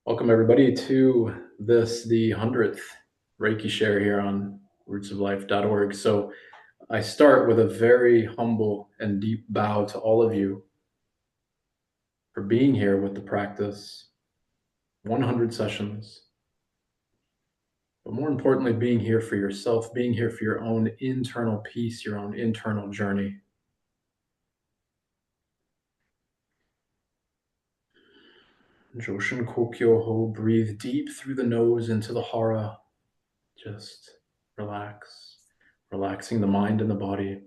Welcome everybody to the 100th Reiki share here on RootsofLife.org. So I start with a very humble and deep bow to all of you for being here with the practice, 100 sessions, but more importantly, being here for yourself, being here for your own internal peace, your own internal journey. Joshin Kokyo-ho, breathe deep through the nose into the hara. Just relax, relaxing the mind and the body.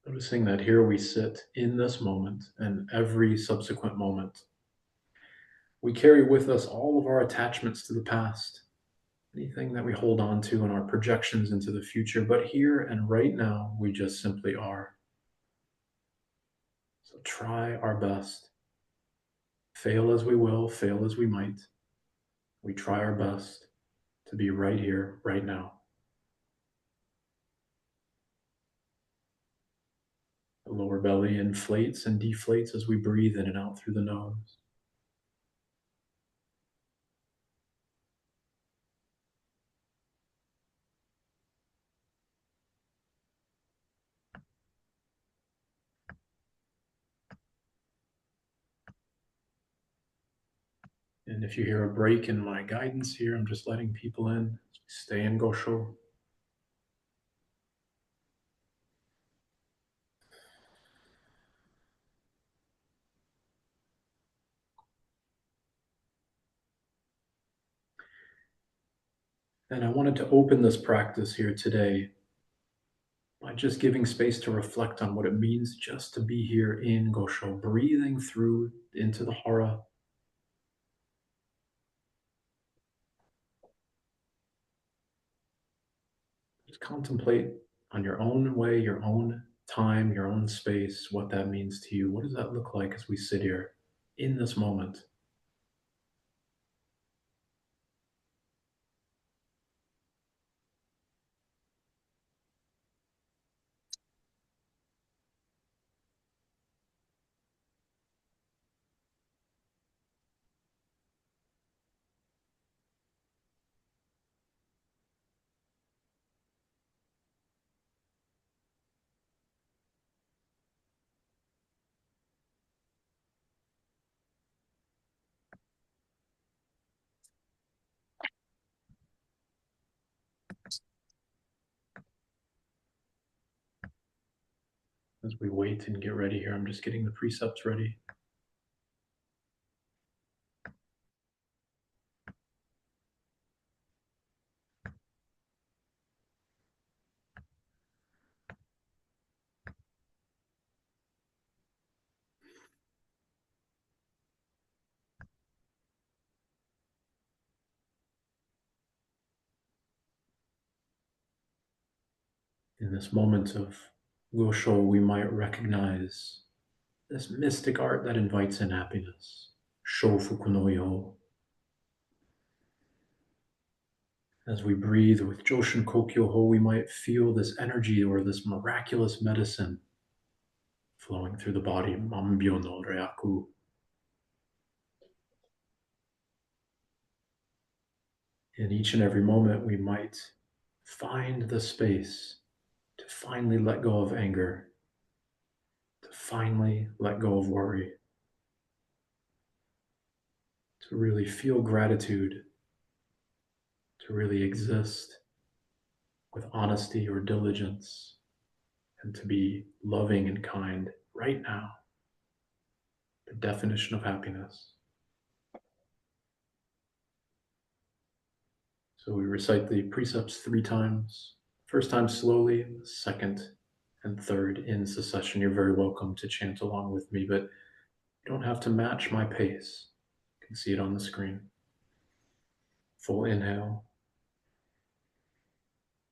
Noticing that here we sit in this moment and every subsequent moment. We carry with us all of our attachments to the past, anything that we hold on to and our projections into the future, but here and right now, we just simply are. So try our best. Fail as we will, fail as we might. We try our best to be right here, right now. The lower belly inflates and deflates as we breathe in and out through the nose. And if you hear a break in my guidance here, I'm just letting people in. Stay in Gassho. And I wanted to open this practice here today by just giving space to reflect on what it means just to be here in Gassho, breathing through into the hara. Just contemplate on your own way, your own time, your own space, what that means to you. What does that look like as we sit here in this moment? As we wait and get ready here, I'm just getting the precepts ready. In this moment of Gassho, we might recognize this mystic art that invites in happiness. Shofuku no yo. As we breathe with Joshin Kokyo-ho, we might feel this energy or this miraculous medicine flowing through the body. Mambyo no Ryaku. In each and every moment, we might find the space to finally let go of anger, to finally let go of worry, to really feel gratitude, to really exist with honesty or diligence, and to be loving and kind right now. The definition of happiness. So we recite the precepts 3 times. First time slowly, second and third in succession. You're very welcome to chant along with me, but you don't have to match my pace. You can see it on the screen. Full inhale.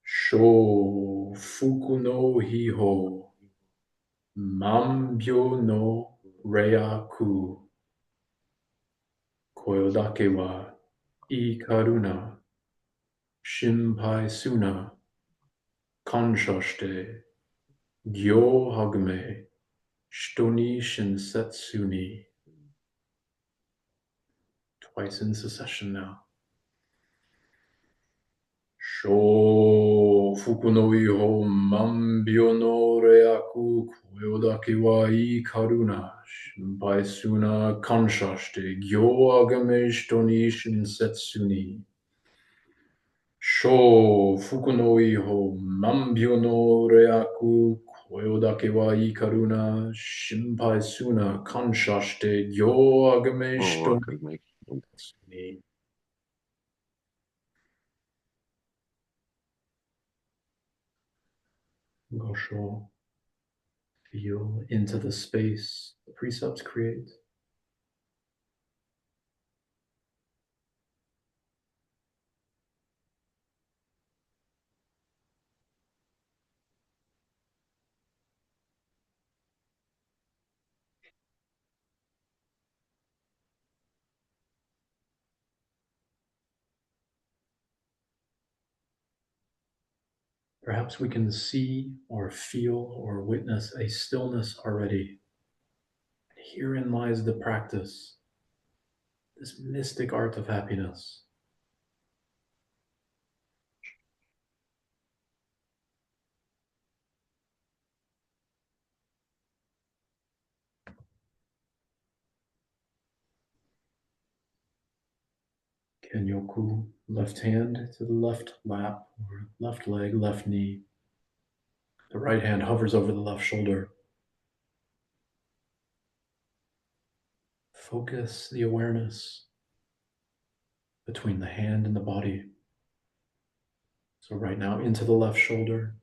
Sho fuku no hiho. Mambyo no reaku. Koyodake wa ikaruna. Shinpai suna. Kanshoshite. Gyo hagame. Shitoni shinsetsu ni. Twice in succession now. Sho fuku no iho mambyo no reaku koyodake wa ikaruna shinpai suna kanshashite gyo agame shitoni shinsetsu ni. Sho fuku no iho mambyo no reaku koyodake wa ikaruna shinpai suna kanshashite gyo agame shitoni shinsetsu ni. Gassho. Feel into the space the precepts create. Perhaps we can see or feel or witness a stillness already. Herein lies the practice, this mystic art of happiness. Kenyoku, left hand to the left lap or left leg, left knee. The right hand hovers over the left shoulder. Focus the awareness between the hand and the body. So right now into the left shoulder.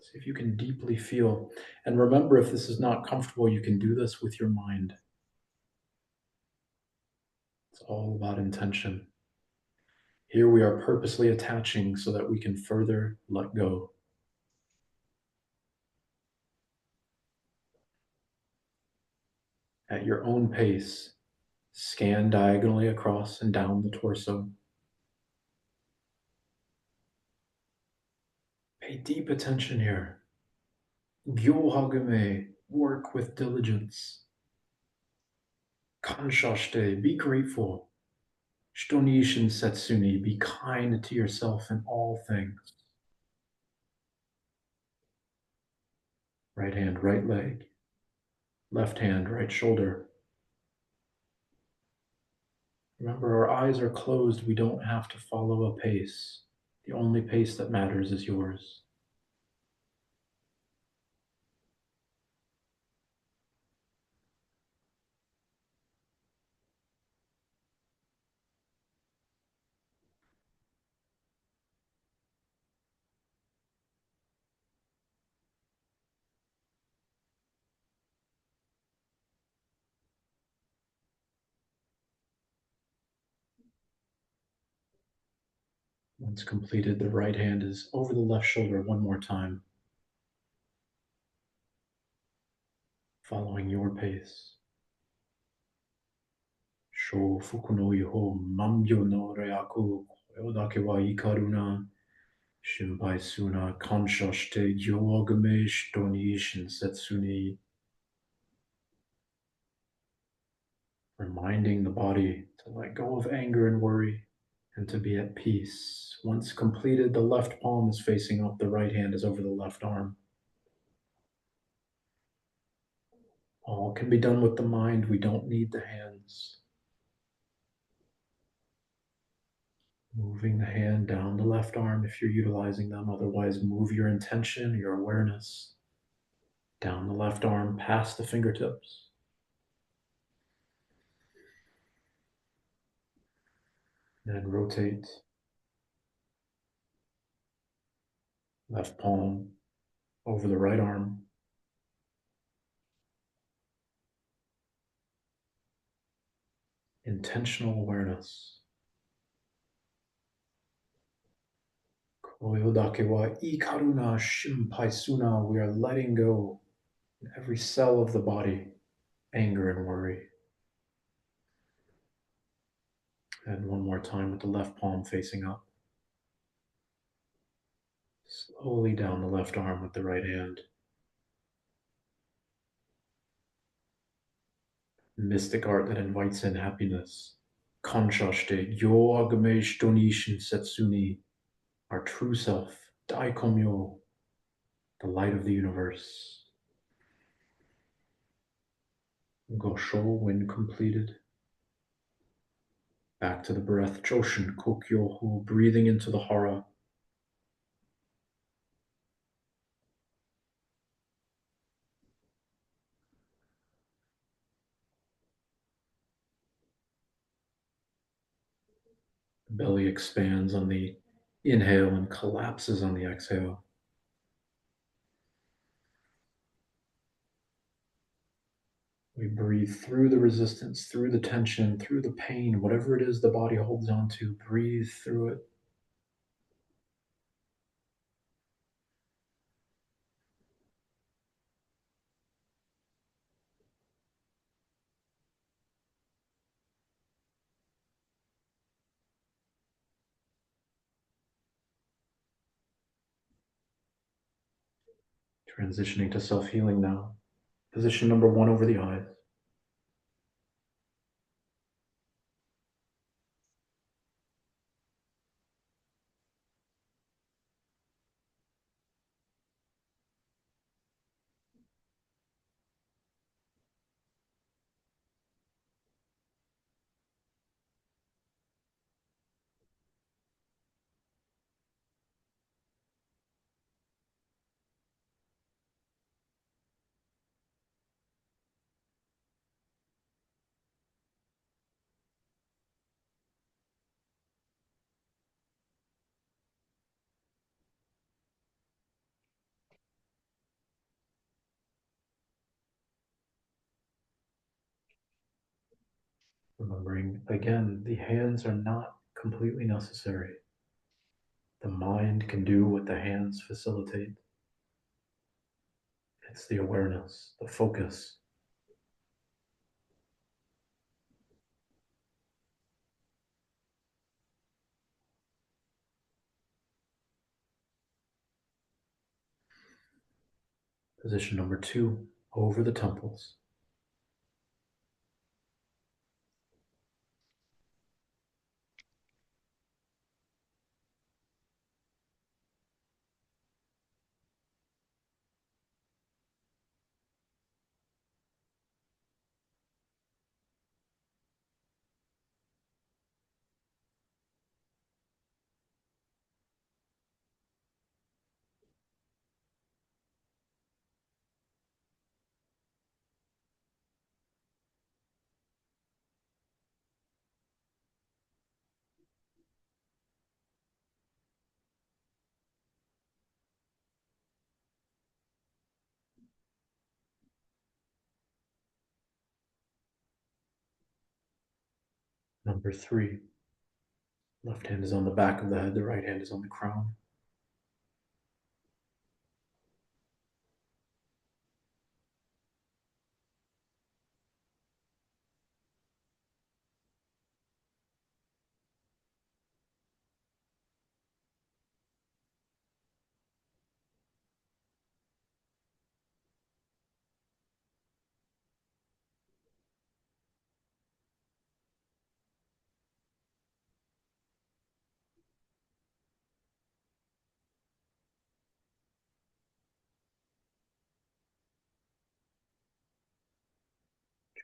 See if you can deeply feel. And remember, if this is not comfortable, you can do this with your mind. It's all about intention. Here we are purposely attaching so that we can further let go. At your own pace, scan diagonally across and down the torso. Pay deep attention here. Gyo hagame, work with diligence. Kanshashite, be grateful. Shitoni shinsetsuni, be kind to yourself in all things. Right hand, right leg. Left hand, right shoulder. Remember, our eyes are closed. We don't have to follow a pace. The only pace that matters is yours. Once completed, the right hand is over the left shoulder one more time, following your pace. Sho fuku no iho mambyo no reaku koyodake wa ikaruna shinpai suna kanshashite gyogame shitoni shinsetsu ni. Reminding the body to let go of anger and worry and to be at peace. Once completed, the left palm is facing up, the right hand is over the left arm. All can be done with the mind. We don't need the hands. Moving the hand down the left arm if you're utilizing them. Otherwise, move your intention, your awareness down the left arm past the fingertips. Then rotate Left palm over the right arm. Intentional awareness. Koyodake wa ikaruna shimpai suna. We are letting go in every cell of the body, anger and worry. And one more time with the left palm facing up. Slowly down the left arm with the right hand. Mystic art that invites in happiness. Kanshashite yo agame shitoni shinsetsuni. Our true self. Daikomyo. The light of the universe. Gosho when completed. Back to the breath. Joshin kokyoho. Breathing into the hara. The belly expands on the inhale and collapses on the exhale. We breathe through the resistance, through the tension, through the pain, whatever it is the body holds on to, breathe through it. Transitioning to self-healing now. Position number 1 over the eyes. Remembering, again, the hands are not completely necessary. The mind can do what the hands facilitate. It's the awareness, the focus. Position number 2, over the temples. Number 3, left hand is on the back of the head, the right hand is on the crown.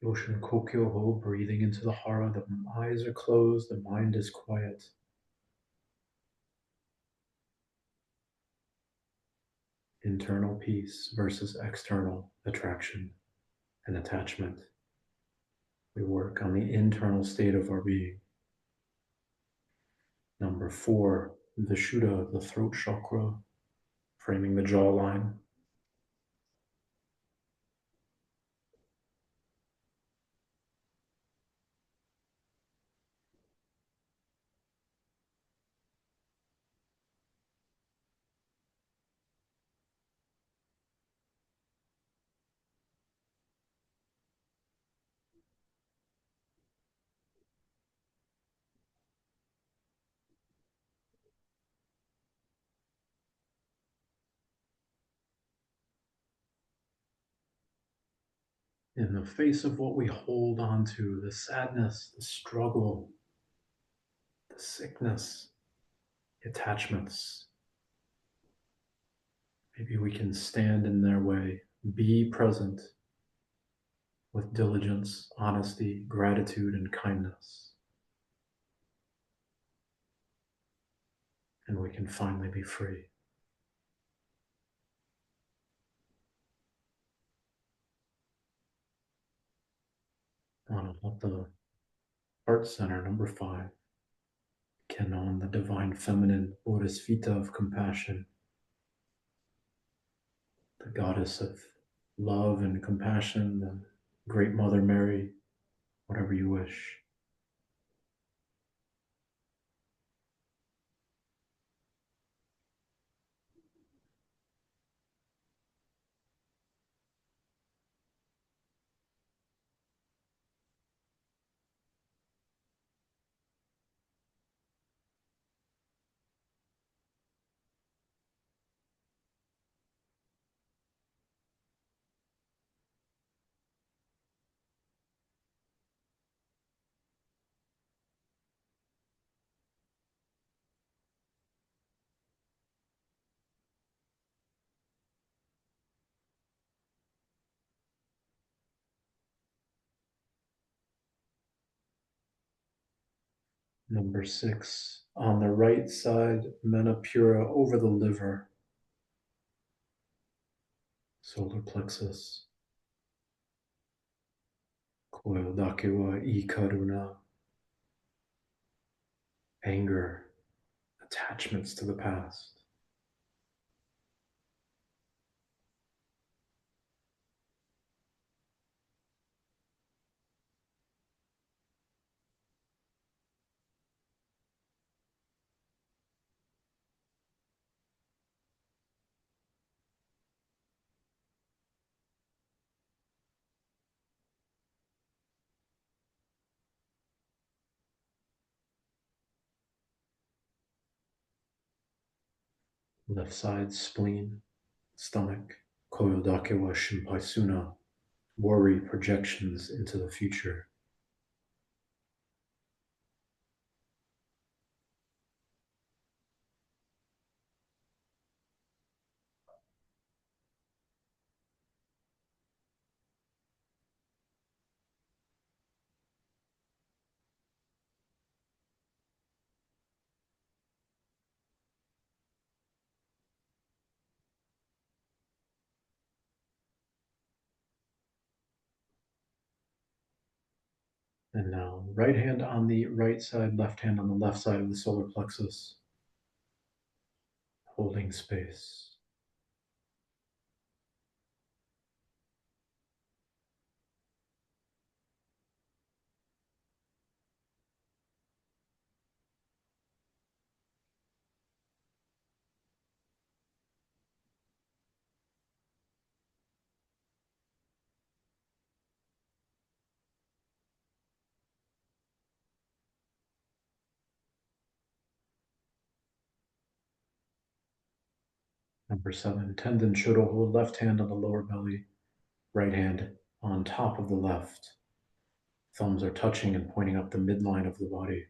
Joshin Kokyoho, breathing into the hara. The eyes are closed, the mind is quiet. Internal peace versus external attraction and attachment. We work on the internal state of our being. Number 4, Vishuddha, the throat chakra, framing the jawline. In the face of what we hold on to, the sadness, the struggle, the sickness, the attachments, maybe we can stand in their way, be present with diligence, honesty, gratitude, and kindness. And we can finally be free. At the heart center, number 5, Kenon, the divine feminine, Bodhisattva of compassion, the goddess of love and compassion, the great Mother Mary, whatever you wish. Number 6, on the right side, Manipura over the liver, solar plexus, Koyodakewa I Karuna, anger, attachments to the past. Left side, spleen, stomach, Koyodakewa Shinpaisuna, worry, projections into the future. And now, right hand on the right side, left hand on the left side of the solar plexus, holding space. Number 7, Tendon Shodo, hold left hand on the lower belly, right hand on top of the left. Thumbs are touching and pointing up the midline of the body.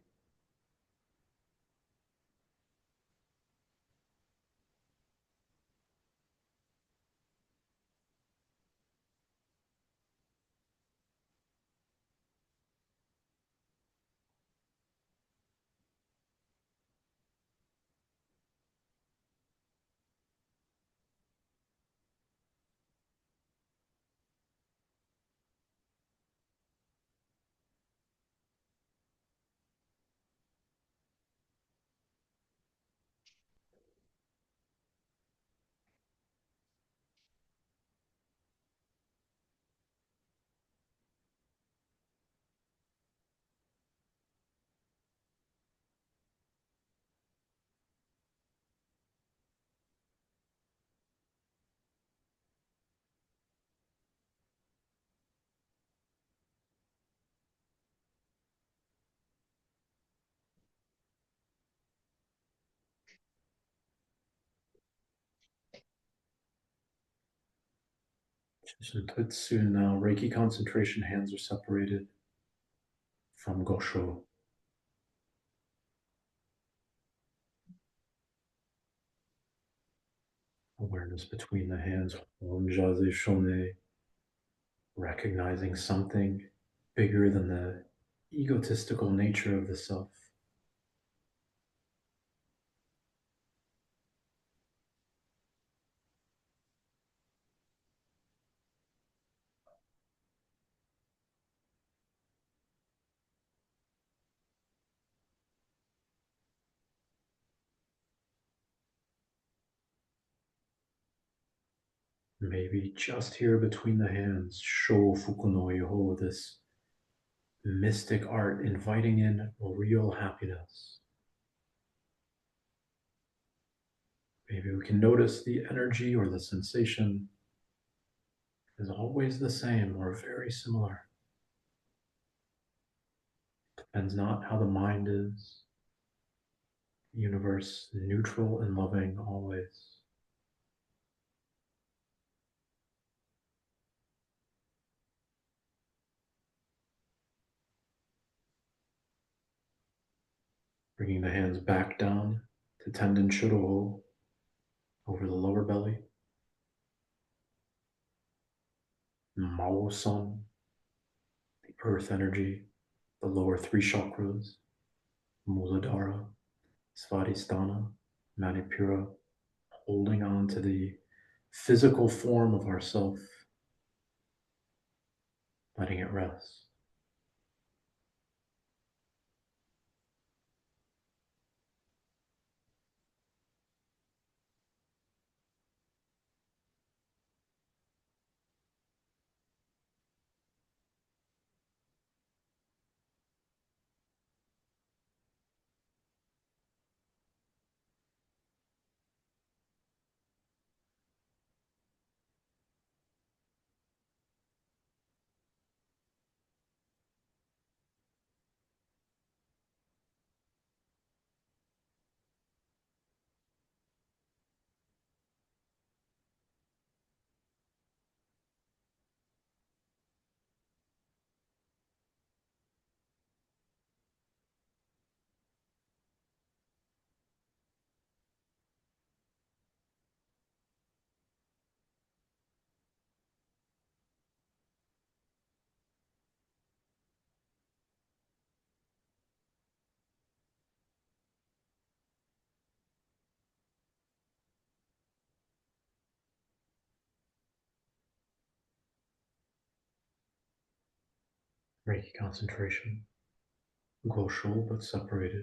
Shintoitsu now. Reiki concentration, hands are separated from Gosho. Awareness between the hands. Onjaze Shone. Recognizing something bigger than the egotistical nature of the self. Maybe just here between the hands, Sho Fukuno Yoho, this mystic art inviting in real happiness. Maybe we can notice the energy or the sensation is always the same or very similar. Depends not how the mind is. The universe neutral and loving always. Bringing the hands back down to tendon shudoho over the lower belly. Mao Sun, the earth energy, the lower three chakras, Muladhara, Svadhisthana, Manipura, holding on to the physical form of ourself, letting it rest. Reiki concentration, Gosho but separated.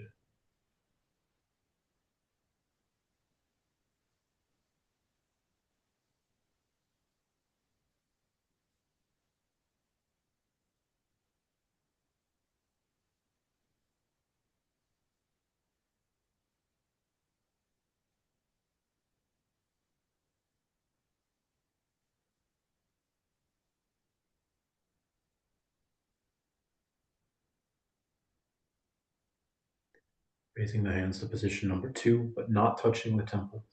Raising the hands to position number 2, but not touching the temple.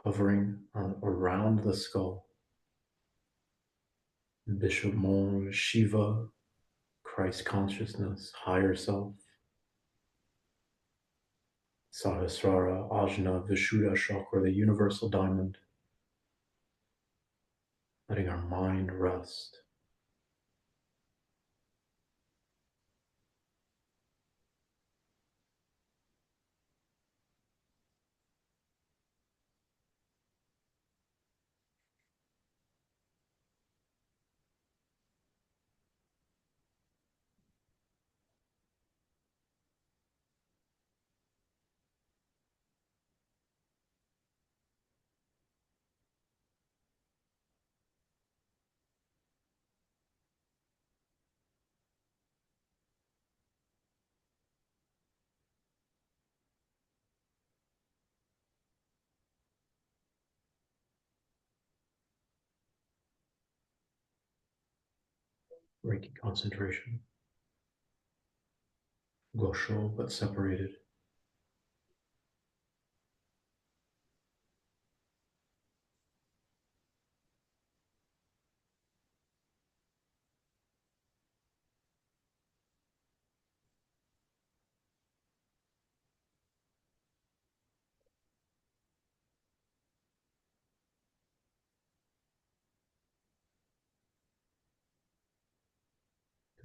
Hovering around the skull. Bishop Mon, Shiva, Christ consciousness, higher self. Sahasrara, Ajna, Vishuddha chakra, the universal diamond. Letting our mind rest. Reiki concentration. Gosho but separated.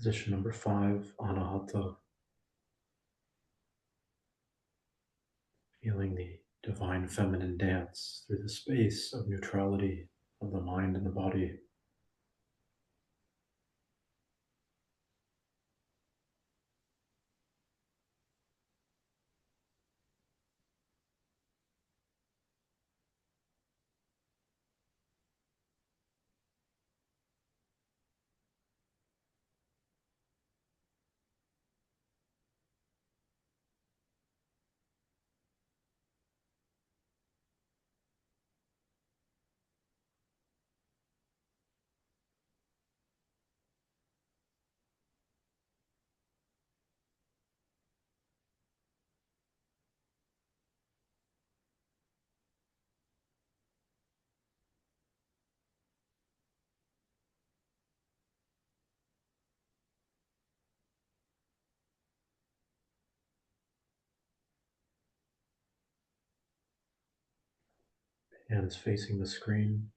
Position number 5, Anahata. Feeling the divine feminine dance through the space of neutrality of the mind and the body. Hands facing the screen.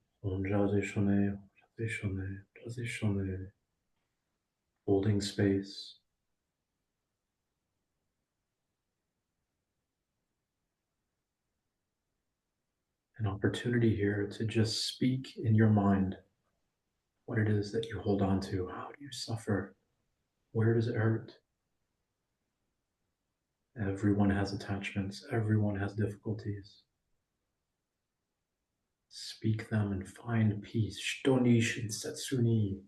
Holding space. An opportunity here to just speak in your mind what it is that you hold on to. How do you suffer? Where does it hurt? Everyone has attachments, everyone has difficulties. Speak them and find peace. Shitoni Shinsetsuni.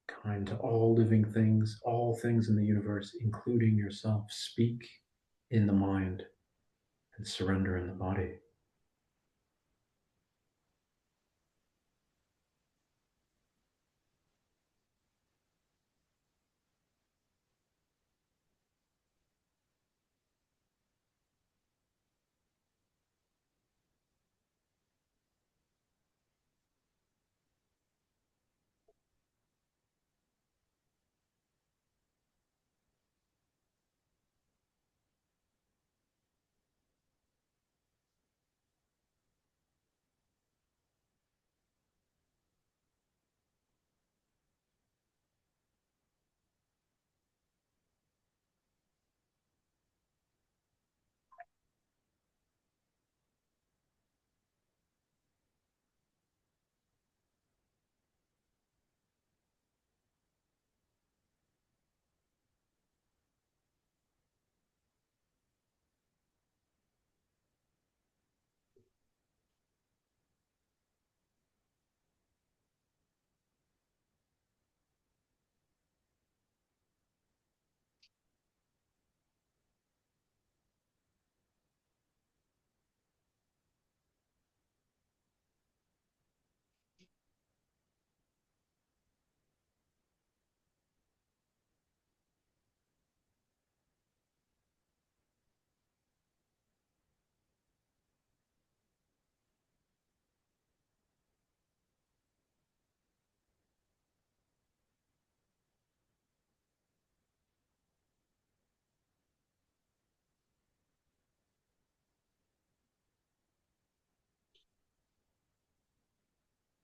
Kind to all living things, all things in the universe, including yourself. Speak in the mind and surrender in the body.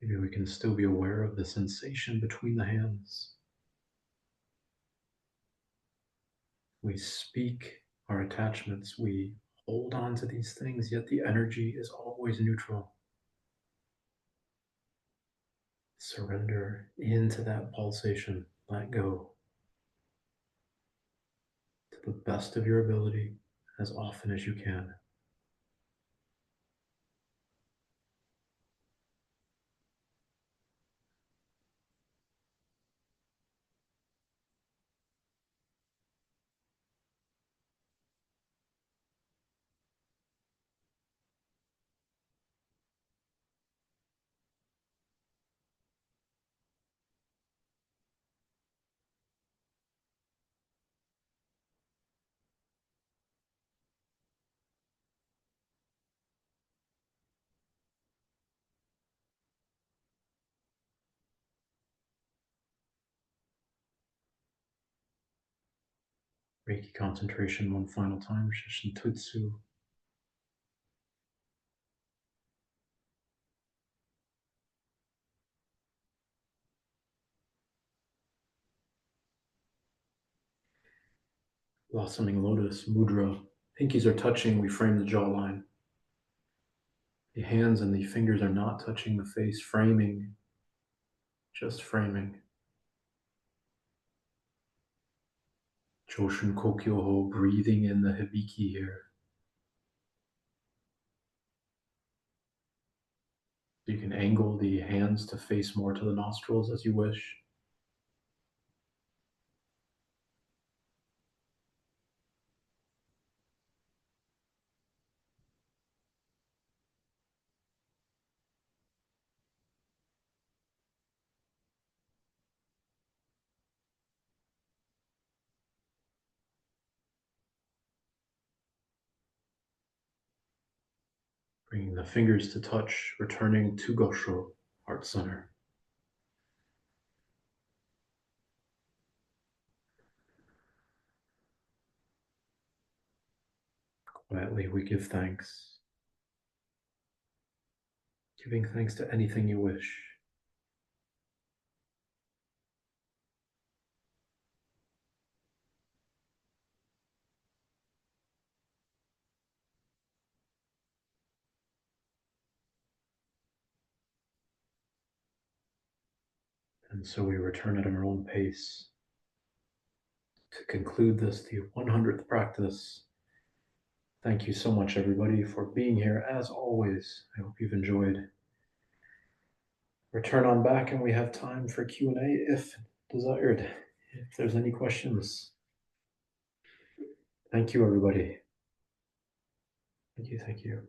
Maybe we can still be aware of the sensation between the hands. We speak our attachments, we hold on to these things, yet the energy is always neutral. Surrender into that pulsation, let go to the best of your ability as often as you can. Reiki concentration one final time, Shishintutsu. Blossoming lotus, mudra. Pinkies are touching, we frame the jawline. The hands and the fingers are not touching the face, framing, just framing. Choshin Kokyoho, breathing in the hibiki here. You can angle the hands to face more to the nostrils as you wish. Bringing the fingers to touch, returning to Gassho, heart center. Quietly, we give thanks. Giving thanks to anything you wish. And so we return at our own pace. To conclude this, the 100th practice. Thank you so much, everybody, for being here. As always, I hope you've enjoyed. Return on back, and we have time for Q&A if desired. If there's any questions. Thank you, everybody. Thank you, thank you.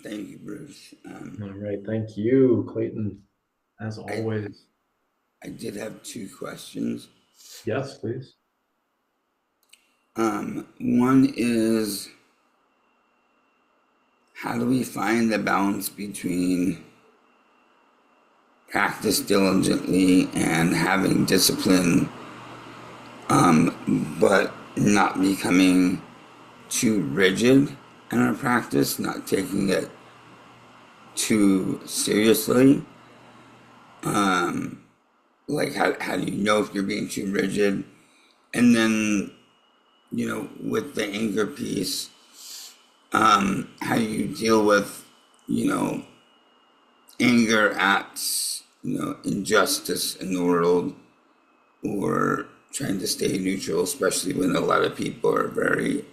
Thank you, Bruce. All right, thank you, Clayton, as always. I did have 2 questions. Yes, please. One is, how do we find the balance between practice diligently and having discipline, but not becoming too rigid in our practice, not taking it too seriously? Like, how do you know if you're being too rigid? And then, with the anger piece, how do you deal with, anger at, injustice in the world, or trying to stay neutral, especially when a lot of people are very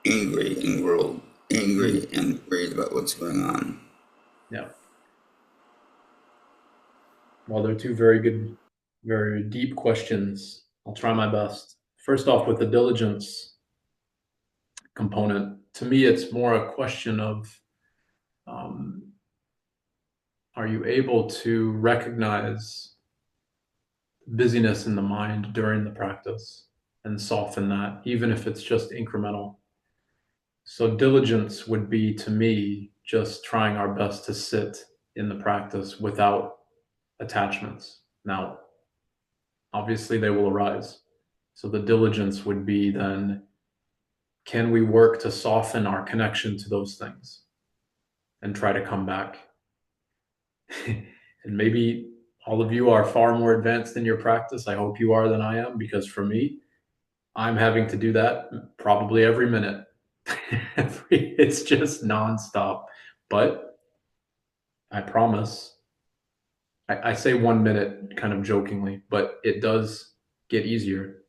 angry in the world, angry and worried about what's going on. Yeah. Well, they're two very good, very deep questions. I'll try my best. First off, with the diligence component, to me, it's more a question of are you able to recognize busyness in the mind during the practice and soften that, even if it's just incremental? So, diligence would be to me just trying our best to sit in the practice without attachments. Now, obviously, they will arise. So, the diligence would be then, can we work to soften our connection to those things and try to come back? And maybe all of you are far more advanced in your practice. I hope you are than I am, because for me, I'm having to do that probably every minute. It's just nonstop. But I promise, I say 1 minute kind of jokingly, but it does get easier.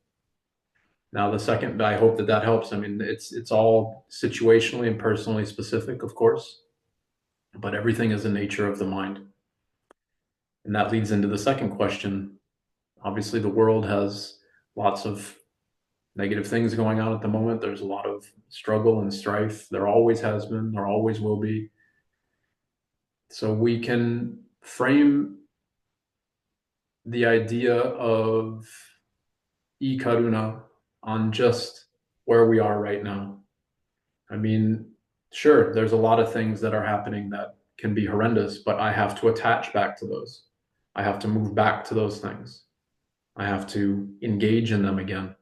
Now, the second, I hope that helps. I mean, it's all situationally and personally specific, of course, but everything is the nature of the mind. And that leads into the second question. Obviously, the world has lots of negative things going on at the moment. There's a lot of struggle and strife. There always has been, there always will be. So we can frame the idea of e-karuna on just where we are right now. I mean, sure, there's a lot of things that are happening that can be horrendous, but I have to attach back to those. I have to move back to those things. I have to engage in them again.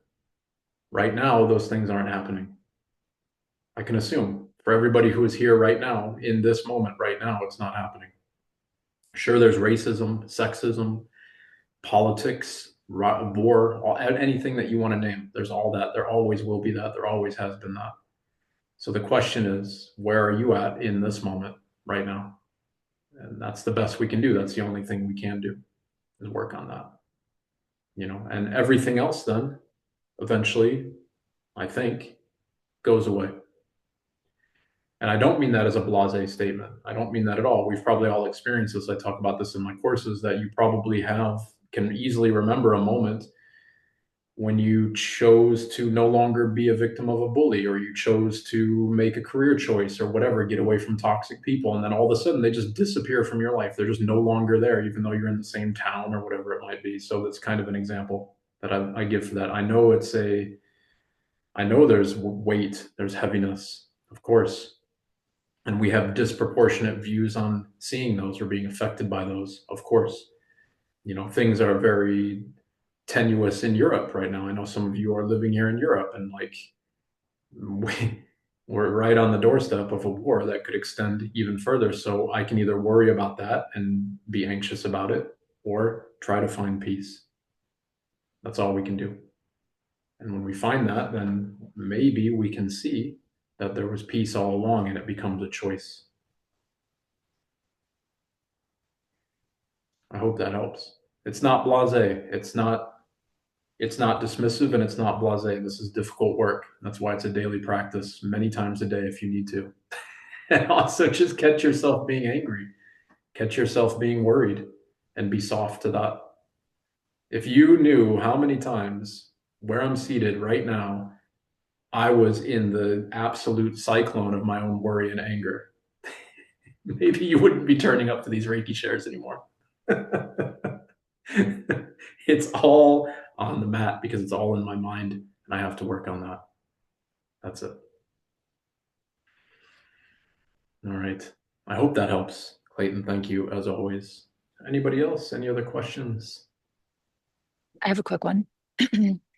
Right now, those things aren't happening. I can assume for everybody who is here right now, in this moment right now, it's not happening. Sure, there's racism, sexism, politics, war, anything that you want to name. There's all that. There always will be that. There always has been that. So the question is, where are you at in this moment right now? And that's the best we can do. That's the only thing we can do is work on that, and everything else then eventually, I think, goes away. And I don't mean that as a blase statement. I don't mean that at all. We've probably all experienced this. I talk about this in my courses that you probably can easily remember a moment when you chose to no longer be a victim of a bully, or you chose to make a career choice or whatever, get away from toxic people. And then all of a sudden they just disappear from your life. They're just no longer there, even though you're in the same town or whatever it might be. So that's kind of an example that I give for that. I know there's weight, there's heaviness, of course. And we have disproportionate views on seeing those or being affected by those, of course. Things are very tenuous in Europe right now. I know some of you are living here in Europe, and like we're right on the doorstep of a war that could extend even further. So I can either worry about that and be anxious about it, or try to find peace. That's all we can do. And when we find that, then maybe we can see that there was peace all along, and it becomes a choice. I hope that helps. It's not blasé. It's not dismissive, and it's not blasé. This is difficult work. That's why it's a daily practice, many times a day if you need to. And also just catch yourself being angry, catch yourself being worried, and be soft to that. If you knew how many times where I'm seated right now, I was in the absolute cyclone of my own worry and anger, maybe you wouldn't be turning up to these Reiki shares anymore. It's all on the mat because it's all in my mind, and I have to work on that. That's it. All right. I hope that helps. Clayton, thank you as always. Anybody else? Any other questions? I have a quick one.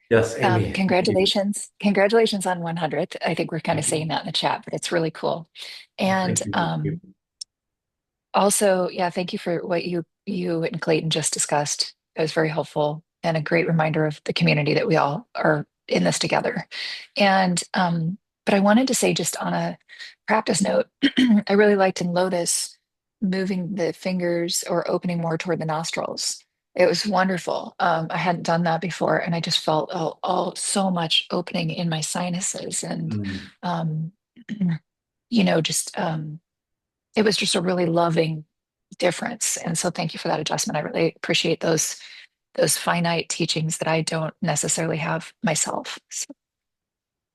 Yes, Amy. Congratulations. Congratulations on 100th. I think we're kind of saying that in the chat, but it's really cool. And Thank you. Thank you. also, yeah, thank you for what you and Clayton just discussed. It was very helpful and a great reminder of the community that we all are in this together. And but I wanted to say, just on a practice note, I really liked in Lotus moving the fingers or opening more toward the nostrils. It was wonderful. I hadn't done that before, and I just felt all so much opening in my sinuses, and Mm, um, just it was just a really loving difference. And so thank you for that adjustment. I really appreciate those finite teachings that I don't necessarily have myself. So,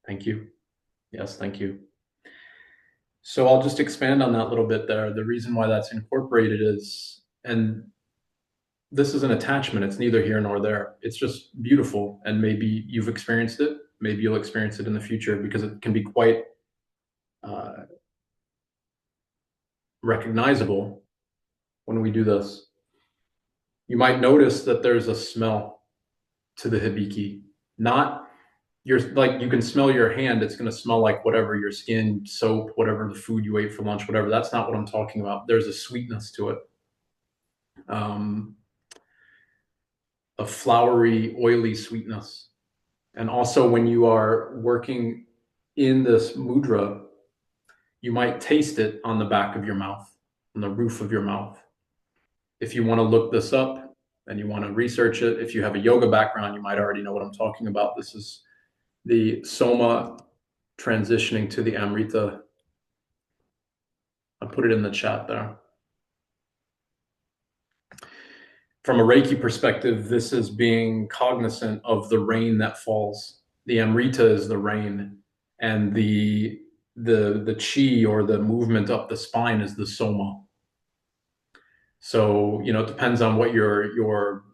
thank you. Yes, thank you. So I'll just expand on that a little bit there. The reason why that's incorporated is, and this is an attachment, it's neither here nor there. It's just beautiful. And maybe you've experienced it. Maybe you'll experience it in the future, because it can be quite uh, recognizable when we do this. You might notice that there's a smell to the hibiki. Not your, like, you can smell your hand, it's going to smell like whatever, your skin, soap, whatever, the food you ate for lunch, whatever. That's not what I'm talking about. There's a sweetness to it, um, a flowery, oily sweetness. And also, when you are working in this mudra, you might taste it on the back of your mouth, on the roof of your mouth. If you want to look this up and you want to research it, if you have a yoga background, you might already know what I'm talking about. This is the Soma transitioning to the Amrita. I'll put it in the chat there. From a Reiki perspective, this is being cognizant of the rain that falls. The Amrita is the rain, and the chi, or the movement up the spine, is the Soma. So, it depends on what your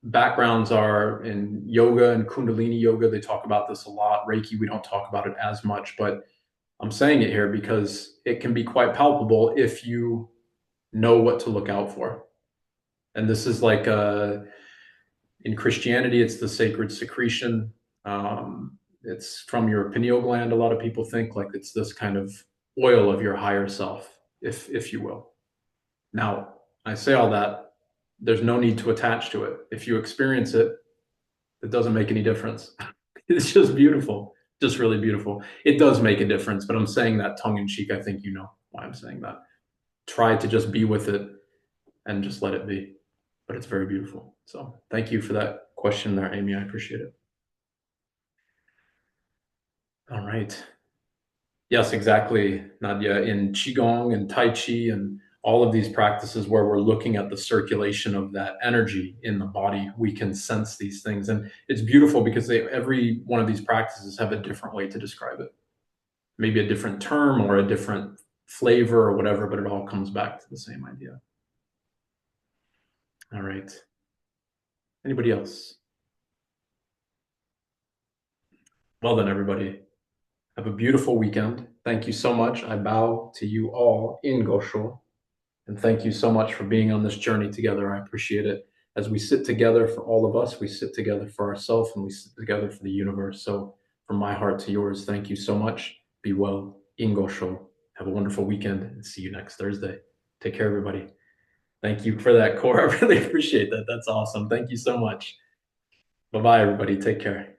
backgrounds are. In yoga and Kundalini yoga, they talk about this a lot. Reiki, we don't talk about it as much, but I'm saying it here because it can be quite palpable if you know what to look out for. And this is like, in Christianity, it's the sacred secretion. It's from your pineal gland. A lot of people think like it's this kind of oil of your higher self, if you will. Now, I say all that. There's no need to attach to it. If you experience it, it doesn't make any difference. It's just beautiful, just really beautiful. It does make a difference, but I'm saying that tongue in cheek. I think you know why I'm saying that. Try to just be with it and just let it be. But it's very beautiful. So thank you for that question there, Amy. I appreciate it. All right. Yes, exactly, Nadia. In Qigong and Tai Chi and all of these practices where we're looking at the circulation of that energy in the body, we can sense these things. And it's beautiful because every one of these practices have a different way to describe it. Maybe a different term or a different flavor or whatever, but it all comes back to the same idea. All right. Anybody else? Well then, everybody, have a beautiful weekend. Thank you so much. I bow to you all in Gassho. And thank you so much for being on this journey together. I appreciate it. As we sit together for all of us, we sit together for ourselves and we sit together for the universe. So, from my heart to yours, thank you so much. Be well. In Gassho. Have a wonderful weekend and see you next Thursday. Take care, everybody. Thank you for that, Core. I really appreciate that. That's awesome. Thank you so much. Bye bye, everybody. Take care.